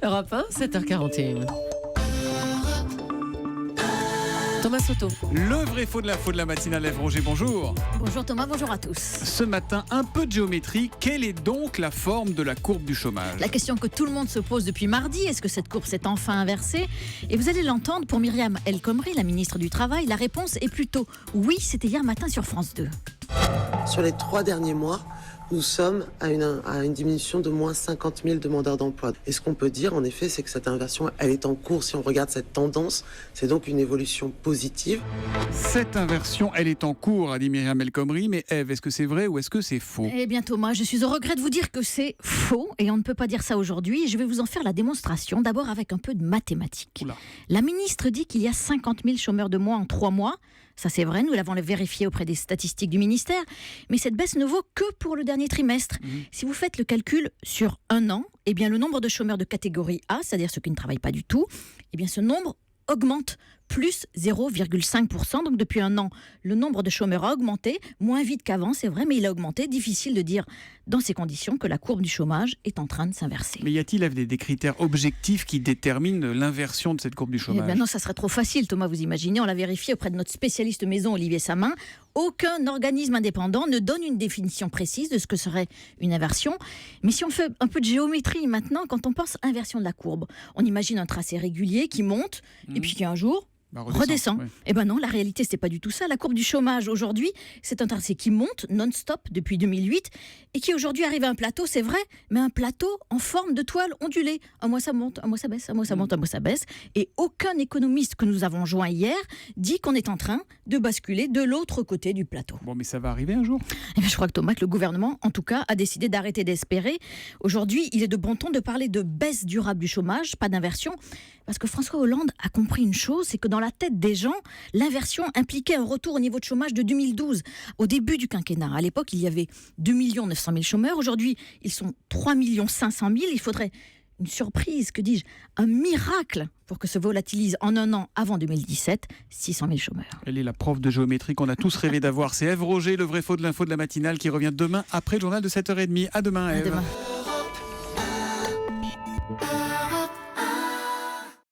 Europe 1, 7h41. Thomas Soto. Le vrai faux de l'info de la matinale, Ève Roger, bonjour. Bonjour Thomas, bonjour à tous. Ce matin, un peu de géométrie. Quelle est donc la forme de la courbe du chômage ? La question que tout le monde se pose depuis mardi, est-ce que cette courbe s'est enfin inversée ? Et vous allez l'entendre, pour Myriam El Khomri, la ministre du Travail, la réponse est plutôt oui, c'était hier matin sur France 2. Sur les 3 derniers mois, nous sommes à une diminution de moins 50 000 demandeurs d'emploi. Et ce qu'on peut dire, en effet, c'est que cette inversion, elle est en cours. Si on regarde cette tendance, c'est donc une évolution positive. Cette inversion, elle est en cours, a dit Myriam El Khomri. Mais Ève, est-ce que c'est vrai ou est-ce que c'est faux ? Eh bien Thomas, je suis au regret de vous dire que c'est faux. Et on ne peut pas dire ça aujourd'hui. Je vais vous en faire la démonstration, d'abord avec un peu de mathématiques. Oula. La ministre dit qu'il y a 50 000 chômeurs de moins en 3 mois. Ça c'est vrai, nous l'avons vérifié auprès des statistiques du ministère. Mais cette baisse ne vaut que pour le dernier trimestre. Si vous faites le calcul sur un an, eh bien le nombre de chômeurs de catégorie A, c'est-à-dire ceux qui ne travaillent pas du tout, eh bien ce nombre augmente plus 0,5%. Donc depuis un an, le nombre de chômeurs a augmenté, moins vite qu'avant, c'est vrai, mais il a augmenté. Difficile de dire dans ces conditions que la courbe du chômage est en train de s'inverser. Mais y a-t-il Ève, des critères objectifs qui déterminent l'inversion de cette courbe du Eh chômage ? ben non, ça serait trop facile, Thomas, vous imaginez. On l'a vérifié auprès de notre spécialiste maison, Olivier Samin. Aucun organisme indépendant ne donne une définition précise de ce que serait une inversion. Mais si on fait un peu de géométrie maintenant, quand on pense inversion de la courbe, on imagine un tracé régulier qui monte et puis qui un jour redescend. Ouais. Eh ben non, la réalité, c'est pas du tout ça. La courbe du chômage, aujourd'hui, c'est un tracé qui monte non-stop depuis 2008 et qui aujourd'hui arrive à un plateau, c'est vrai, mais un plateau en forme de toile ondulée. Un mois ça monte, un mois ça baisse, un mois ça monte, un mois ça baisse. Et aucun économiste que nous avons joint hier dit qu'on est en train de basculer de l'autre côté du plateau. Bon, mais ça va arriver un jour ? Eh bien, je crois que Thomas, que le gouvernement, en tout cas, a décidé d'arrêter d'espérer. Aujourd'hui, il est de bon ton de parler de baisse durable du chômage, pas d'inversion, parce que François Hollande a compris une chose, c'est que dans la tête des gens, l'inversion impliquait un retour au niveau de chômage de 2012, au début du quinquennat. À l'époque, il y avait 2 900 000 chômeurs. Aujourd'hui, ils sont 3 500 000. Il faudrait une surprise, que dis-je, un miracle pour que se volatilise en un an avant 2017 600 000 chômeurs. Elle est la prof de géométrie qu'on a tous rêvé d'avoir. C'est Ève Roger, le vrai faux de l'info de la matinale, qui revient demain après le journal de 7h30. À demain, À Ève. demain.